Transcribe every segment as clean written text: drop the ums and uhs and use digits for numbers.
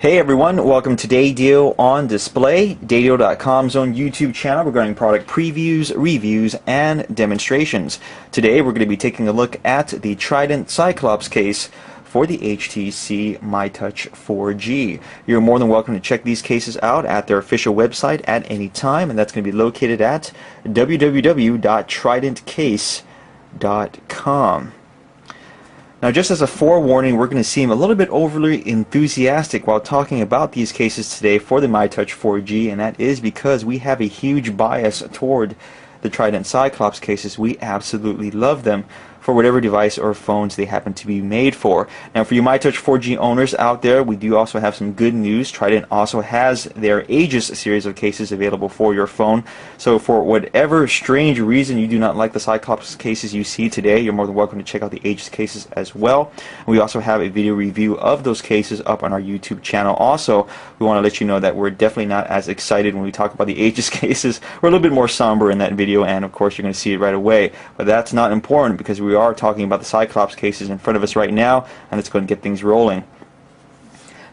Hey everyone, welcome to Day on Display, Daydeal.com's own YouTube channel regarding product previews, reviews, and demonstrations. Today we're going to be taking a look at the Trident Cyclops case for the HTC Mytouch 4G. You're more than welcome to check these cases out at their official website at any time, and that's going to be located at www.tridentcase.com. Now, just as a forewarning, we're going to seem a little bit overly enthusiastic while talking about these cases today for the Mytouch 4G, and that is because we have a huge bias toward the Trident Cyclops cases. We absolutely love them for whatever device or phones they happen to be made for. Now, for you Mytouch 4G owners out there, we do also have some good news. Trident also has their Aegis series of cases available for your phone. So for whatever strange reason you do not like the Cyclops cases you see today, you're more than welcome to check out the Aegis cases as well. We also have a video review of those cases up on our YouTube channel. Also, we want to let you know that we're definitely not as excited when we talk about the Aegis cases. We're a little bit more somber in that video, and of course you're going to see it right away. But that's not important because we are talking about the Cyclops cases in front of us right now, and let's go and get things rolling.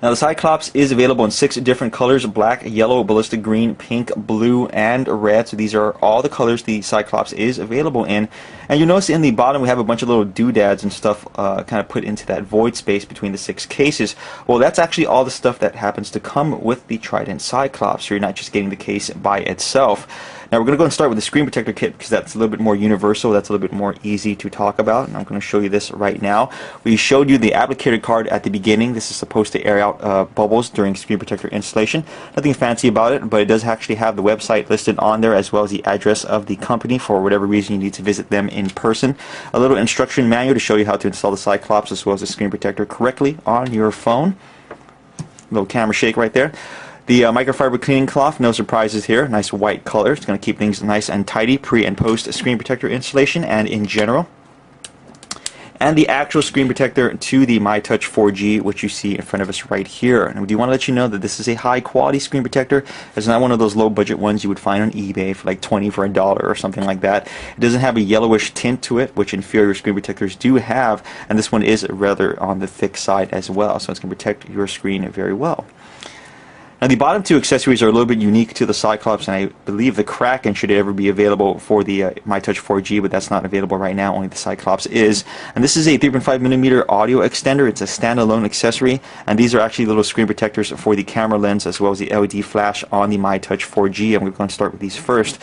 Now, the Cyclops is available in 6 different colors: black, yellow, ballistic green, pink, blue, and red. So these are all the colors the Cyclops is available in. And you'll notice in the bottom we have a bunch of little doodads and stuff kind of put into that void space between the 6 cases. Well, that's actually all the stuff that happens to come with the Trident Cyclops, so you're not just getting the case by itself. Now we're going to go and start with the screen protector kit because that's a little bit more universal, that's a little bit more easy to talk about, and I'm going to show you this right now. We showed you the applicator card at the beginning. This is supposed to air out bubbles during screen protector installation. Nothing fancy about it, but it does actually have the website listed on there as well as the address of the company for whatever reason you need to visit them in person. A little instruction manual to show you how to install the Cyclops as well as the screen protector correctly on your phone. Little camera shake right there. The microfiber cleaning cloth, no surprises here, nice white color. It's going to keep things nice and tidy pre and post screen protector installation and in general. And the actual screen protector to the Mytouch 4G, which you see in front of us right here. And we do want to let you know that this is a high quality screen protector. It's not one of those low budget ones you would find on eBay for like $20 for $1 or something like that. It doesn't have a yellowish tint to it, which inferior screen protectors do have, and this one is rather on the thick side as well, so it's going to protect your screen very well. Now, the bottom 2 accessories are a little bit unique to the Cyclops, and I believe the Kraken should ever be available for the Mytouch 4G, but that's not available right now, only the Cyclops is. And this is a 3.5mm audio extender. It's a standalone accessory, and these are actually little screen protectors for the camera lens as well as the LED flash on the Mytouch 4G, and we're going to start with these first.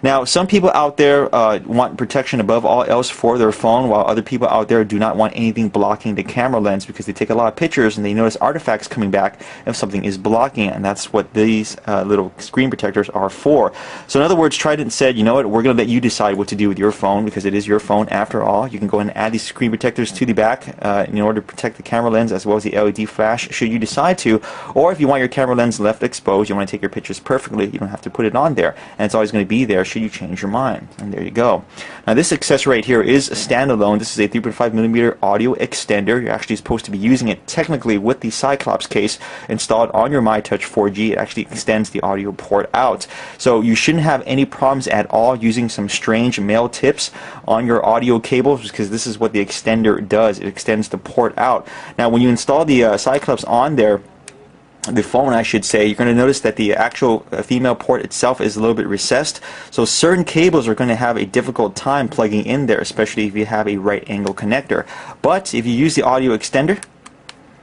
Now, some people out there want protection above all else for their phone, while other people out there do not want anything blocking the camera lens because they take a lot of pictures and they notice artifacts coming back if something is blocking it, and that's what these little screen protectors are for. So in other words, Trident said, you know what, we're going to let you decide what to do with your phone because it is your phone after all. You can go and add these screen protectors to the back in order to protect the camera lens as well as the LED flash should you decide to, or if you want your camera lens left exposed, you want to take your pictures perfectly, you don't have to put it on there, and it's always going to be there should you change your mind. And there you go. Now, this accessory right here is standalone. This is a 3.5mm audio extender. You're actually supposed to be using it technically with the Cyclops case installed on your Mytouch 4G. It actually extends the audio port out. So you shouldn't have any problems at all using some strange male tips on your audio cables because this is what the extender does. It extends the port out. Now, when you install the Cyclops on there, the phone I should say, you're going to notice that the actual female port itself is a little bit recessed, so certain cables are going to have a difficult time plugging in there, especially if you have a right angle connector. But if you use the audio extender,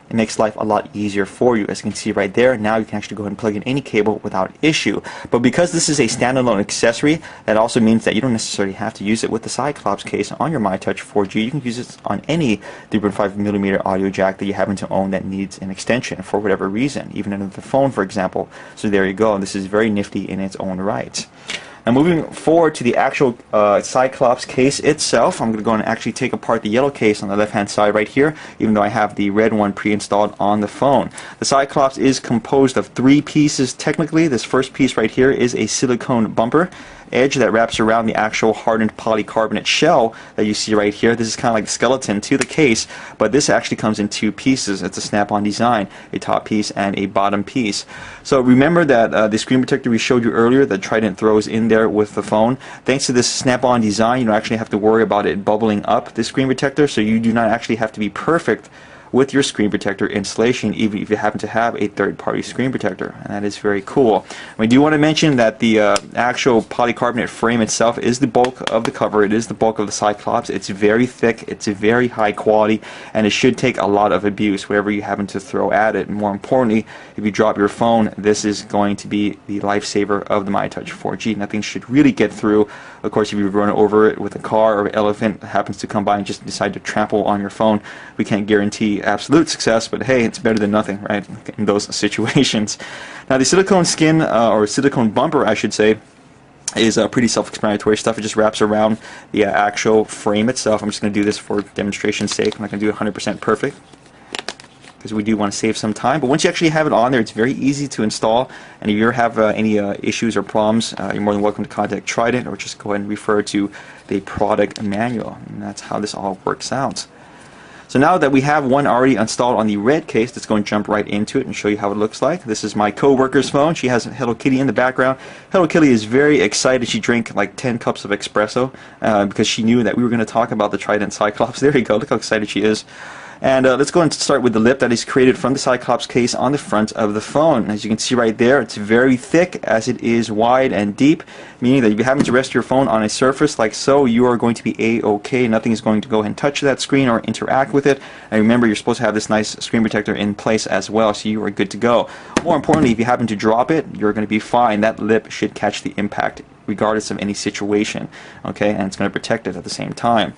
it makes life a lot easier for you. As you can see right there, now you can actually go ahead and plug in any cable without issue. But because this is a standalone accessory, that also means that you don't necessarily have to use it with the Cyclops case on your Mytouch 4G. You can use it on any 3.5mm audio jack that you happen to own that needs an extension for whatever reason, even in the phone, for example. So there you go. This is very nifty in its own right. Now, moving forward to the actual Cyclops case itself, I'm going to go and actually take apart the yellow case on the left-hand side right here, even though I have the red one pre-installed on the phone. The Cyclops is composed of 3 pieces technically. This first piece right here is a silicone bumper edge that wraps around the actual hardened polycarbonate shell that you see right here. This is kind of like the skeleton to the case, but this actually comes in 2 pieces. It's a snap-on design, a top piece and a bottom piece. So remember that the screen protector we showed you earlier that Trident throws in there with the phone. Thanks to this snap-on design, you don't actually have to worry about it bubbling up the screen protector, so you do not actually have to be perfect with your screen protector installation, even if you happen to have a third-party screen protector, and that is very cool. We do want to mention that the actual polycarbonate frame itself is the bulk of the cover. It is the bulk of the Cyclops. It's very thick, it's very high quality, and it should take a lot of abuse, whatever you happen to throw at it. And more importantly, if you drop your phone, this is going to be the lifesaver of the Mytouch 4G. Nothing should really get through. Of course, if you run over it with a car or an elephant happens to come by and just decide to trample on your phone, we can't guarantee absolute success, but hey, it's better than nothing, right, in those situations. Now, the silicone skin, or silicone bumper, I should say, is pretty self-explanatory stuff. It just wraps around the actual frame itself. I'm just going to do this for demonstration's sake. I'm not going to do it 100% perfect, because we do want to save some time. But once you actually have it on there, it's very easy to install. And if you ever have any issues or problems, you're more than welcome to contact Trident, or just go ahead and refer to the product manual. And that's how this all works out. So now that we have one already installed on the red case, let's go and jump right into it and show you how it looks like. This is my co-worker's phone. She has Hello Kitty in the background. Hello Kitty is very excited. She drank like 10 cups of espresso because she knew that we were going to talk about the Trident Cyclops. There you go. Look how excited she is. And let's go and start with the lip that is created from the Cyclops case on the front of the phone. As you can see right there, it's very thick as it is wide and deep, meaning that if you happen to rest your phone on a surface like so, you are going to be A-OK. Nothing is going to go ahead and touch that screen or interact with it. And remember, you're supposed to have this nice screen protector in place as well, so you are good to go. More importantly, if you happen to drop it, you're going to be fine. That lip should catch the impact regardless of any situation, okay? And it's going to protect it at the same time.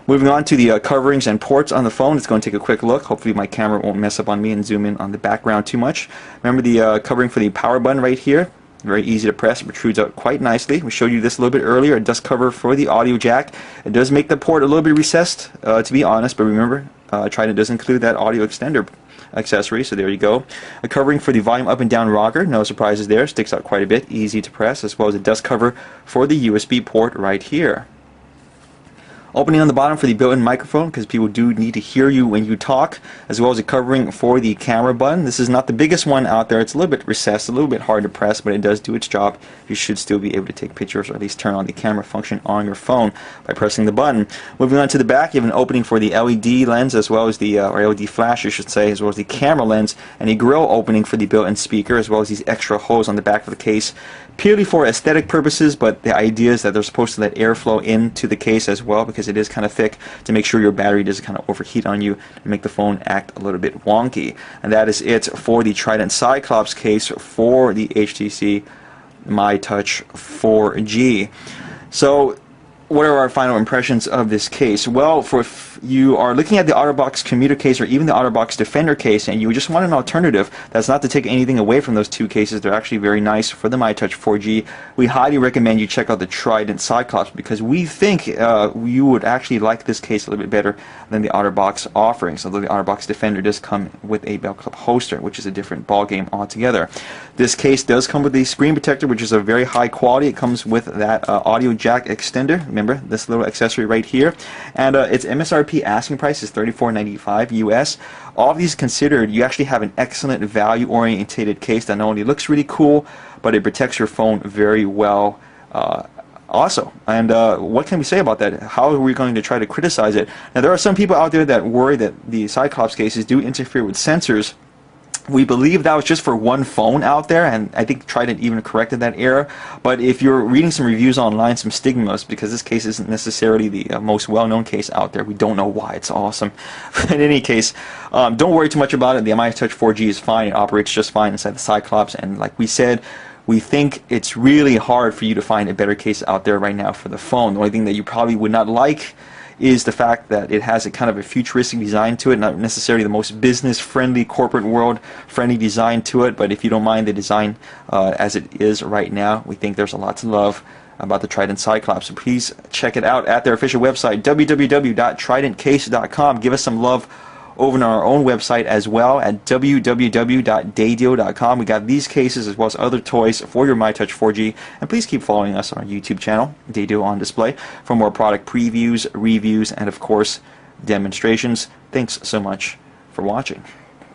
Moving on to the coverings and ports on the phone, let's go and take a quick look. Hopefully my camera won't mess up on me and zoom in on the background too much. Remember the covering for the power button right here. Very easy to press. It protrudes out quite nicely. We showed you this a little bit earlier. It does cover for the audio jack. It does make the port a little bit recessed, to be honest, but remember, Trident does include that audio extender accessory, so there you go. A covering for the volume up and down rocker, no surprises there. Sticks out quite a bit, easy to press, as well as it does cover for the USB port right here. Opening on the bottom for the built-in microphone, because people do need to hear you when you talk, as well as a covering for the camera button. This is not the biggest one out there. It's a little bit recessed, a little bit hard to press, but it does do its job. You should still be able to take pictures, or at least turn on the camera function on your phone by pressing the button. Moving on to the back, you have an opening for the LED lens, as well as the or LED flash, I should say, as well as the camera lens, and a grill opening for the built-in speaker, as well as these extra holes on the back of the case, purely for aesthetic purposes, but the idea is that they're supposed to let airflow into the case as well, because it is kind of thick, to make sure your battery doesn't kind of overheat on you and make the phone act a little bit wonky. And that is it for the Trident Cyclops case for the HTC Mytouch 4G. So what are our final impressions of this case? Well, if you are looking at the OtterBox Commuter case or even the OtterBox Defender case, and you just want an alternative, that's not to take anything away from those two cases. They're actually very nice for the Mytouch 4G. We highly recommend you check out the Trident Cyclops, because we think you would actually like this case a little bit better than the OtterBox offerings, although the OtterBox Defender does come with a Bell Club holster, which is a different ballgame altogether. This case does come with a screen protector, which is a very high quality. It comes with that audio jack extender. Remember this little accessory right here, and its MSRP asking price is $34.95 US. All of these considered, you actually have an excellent value-oriented case that not only looks really cool, but it protects your phone very well also. And what can we say about that? How are we going to try to criticize it? Now, there are some people out there that worry that the Cyclops cases do interfere with sensors. We believe that was just for one phone out there, and I think Trident even corrected that error. But if you're reading some reviews online, some stigmas, because this case isn't necessarily the most well-known case out there, we don't know why. It's awesome. But in any case, don't worry too much about it. The Mytouch 4G is fine. It operates just fine inside the Cyclops, and like we said, we think it's really hard for you to find a better case out there right now for the phone. The only thing that you probably would not like is the fact that it has a kind of a futuristic design to it, not necessarily the most business-friendly, corporate world-friendly design to it, but if you don't mind the design as it is right now, we think there's a lot to love about the Trident Cyclops. So please check it out at their official website, www.tridentcase.com. Give us some love over on our own website as well at www.daydeal.com. We got these cases as well as other toys for your Mytouch 4G, and please keep following us on our YouTube channel, Daydeal on Display, for more product previews, reviews, and of course demonstrations. Thanks so much for watching.